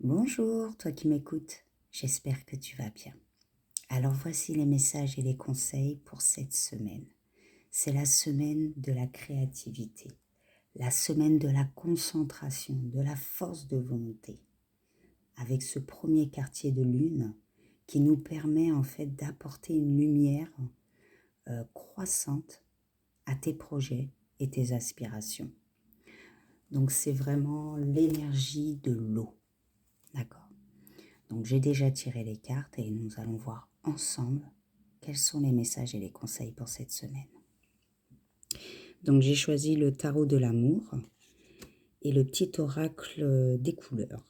Bonjour, toi qui m'écoutes, j'espère que tu vas bien. Alors voici les messages et les conseils pour cette semaine. C'est la semaine de la créativité, la semaine de la concentration, de la force de volonté. Avec ce premier quartier de lune qui nous permet en fait d'apporter une lumière croissante à tes projets et tes aspirations. Donc c'est vraiment l'énergie de l'eau, d'accord? Donc j'ai déjà tiré les cartes et nous allons voir ensemble quels sont les messages et les conseils pour cette semaine. Donc j'ai choisi le tarot de l'amour et le petit oracle des couleurs.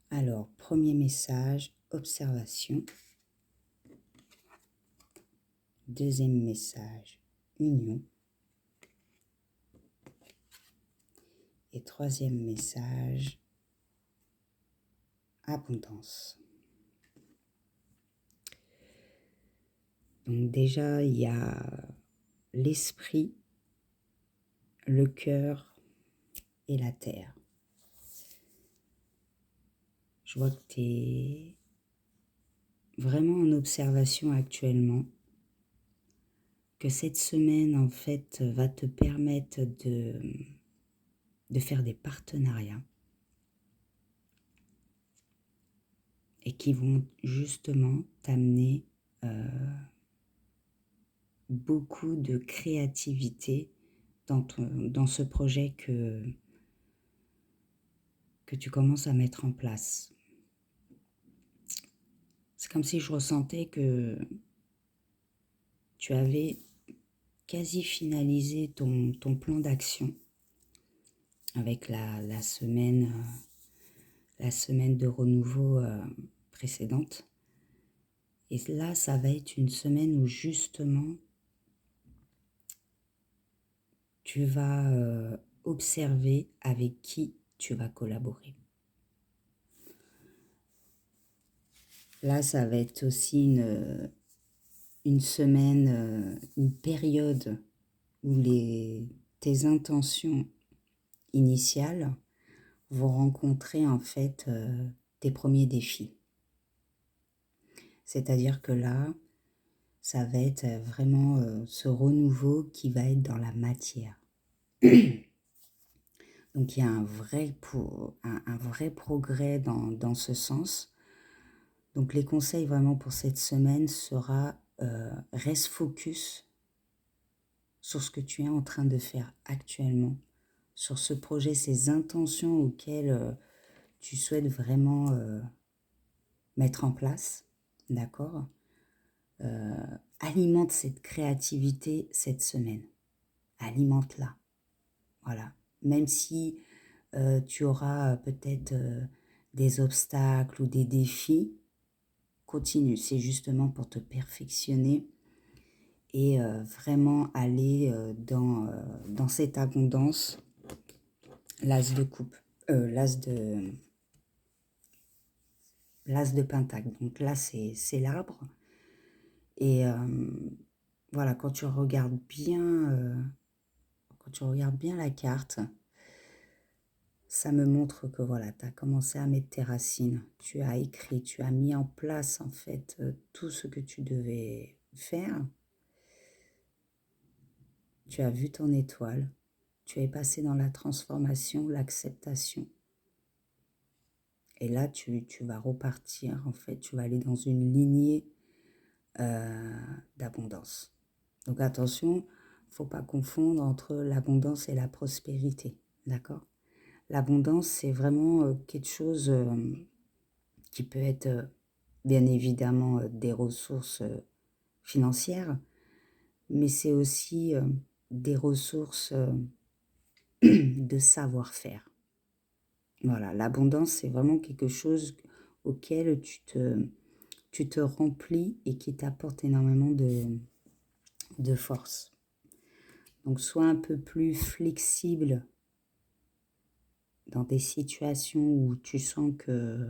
Alors, premier message, observation. Deuxième message, union. Et troisième message, abondance. Donc déjà, il y a l'esprit, le cœur et la terre. Je vois que tu es vraiment en observation actuellement, que cette semaine, en fait, va te permettre de faire des partenariats et qui vont justement t'amener beaucoup de créativité dans ce projet que tu commences à mettre en place. C'est comme si je ressentais que tu avais quasi finalisé ton plan d'action avec la semaine de renouveau précédente. Et là, ça va être une semaine où justement, tu vas observer avec qui tu vas collaborer. Là, ça va être aussi une semaine, une période où tes intentions initiales vont rencontrer en fait tes premiers défis. C'est-à-dire que là, ça va être vraiment ce renouveau qui va être dans la matière. Donc il y a un vrai progrès dans ce sens. Donc les conseils vraiment pour cette semaine sera reste focus sur ce que tu es en train de faire actuellement, sur ce projet, ces intentions auxquelles tu souhaites vraiment mettre en place, d'accord? Alimente cette créativité cette semaine, alimente-la, voilà. Même si tu auras peut-être des obstacles ou des défis, continue, c'est justement pour te perfectionner et vraiment aller dans cette abondance. L'as de coupe, l'as de pentacle. Donc là, c'est l'arbre. Et voilà, quand tu regardes bien la carte, ça me montre que voilà, tu as commencé à mettre tes racines. Tu as écrit, tu as mis en place en fait tout ce que tu devais faire. Tu as vu ton étoile. Tu es passé dans la transformation, l'acceptation. Et là, tu vas repartir, en fait, tu vas aller dans une lignée d'abondance. Donc attention, il ne faut pas confondre entre l'abondance et la prospérité, d'accord? L'abondance, c'est vraiment quelque chose qui peut être bien évidemment des ressources financières, mais c'est aussi des ressources de savoir-faire. Voilà, l'abondance, c'est vraiment quelque chose auquel tu te remplis et qui t'apporte énormément de force. Donc, sois un peu plus flexible dans des situations où tu sens que,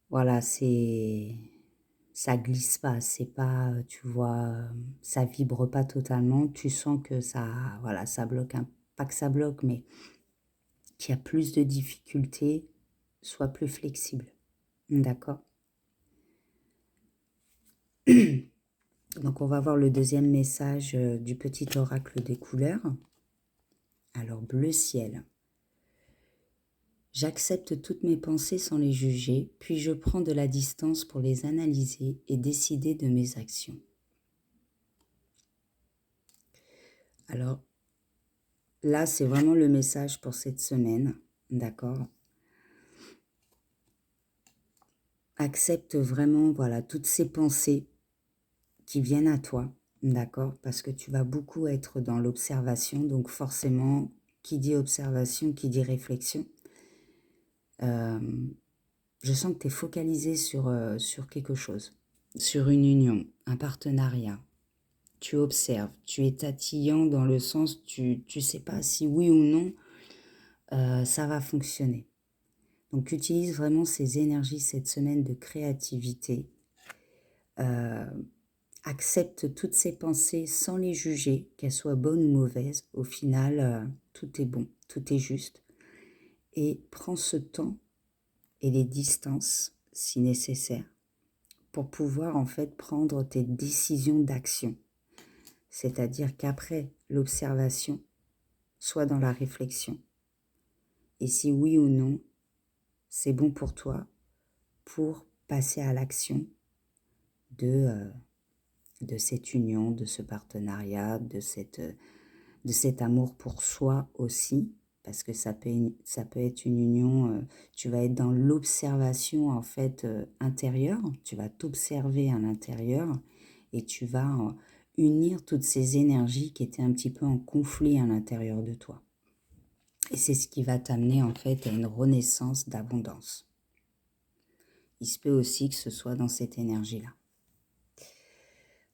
voilà, ça glisse pas, c'est pas, tu vois, ça vibre pas totalement. Tu sens que ça, voilà, ça bloque pas que ça bloque, mais qui a plus de difficultés, sois plus flexible. D'accord? Donc, on va voir le deuxième message du petit oracle des couleurs. Alors, bleu ciel. J'accepte toutes mes pensées sans les juger, puis je prends de la distance pour les analyser et décider de mes actions. Alors, là, c'est vraiment le message pour cette semaine, d'accord? Accepte vraiment, voilà, toutes ces pensées qui viennent à toi, d'accord? Parce que tu vas beaucoup être dans l'observation, donc forcément, qui dit observation, qui dit réflexion. Je sens que tu es focalisé sur quelque chose, sur une union, un partenariat. Tu observes, tu es tatillant dans le sens, tu sais pas si oui ou non ça va fonctionner. Donc utilise vraiment ces énergies cette semaine de créativité. Accepte toutes ces pensées sans les juger, qu'elles soient bonnes ou mauvaises. Au final, tout est bon, tout est juste. Et prends ce temps et les distances, si nécessaire, pour pouvoir en fait prendre tes décisions d'action. C'est-à-dire qu'après l'observation, sois dans la réflexion. Et si oui ou non, c'est bon pour toi pour passer à l'action de cette union, de ce partenariat, de cet amour pour soi aussi, parce que ça peut être une union, tu vas être dans l'observation en fait intérieure, tu vas t'observer à l'intérieur et tu vas unir toutes ces énergies qui étaient un petit peu en conflit à l'intérieur de toi. Et c'est ce qui va t'amener en fait à une renaissance d'abondance. Il se peut aussi que ce soit dans cette énergie-là.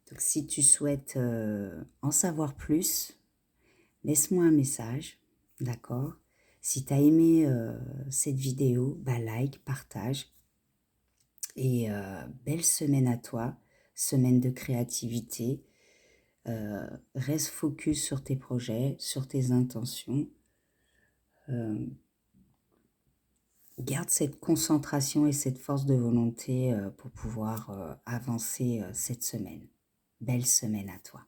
Donc si tu souhaites en savoir plus, laisse-moi un message, d'accord? Si tu as aimé cette vidéo, like, partage. Et belle semaine à toi, semaine de créativité. Reste focus sur tes projets, sur tes intentions. Garde cette concentration et cette force de volonté pour pouvoir avancer cette semaine. Belle semaine à toi.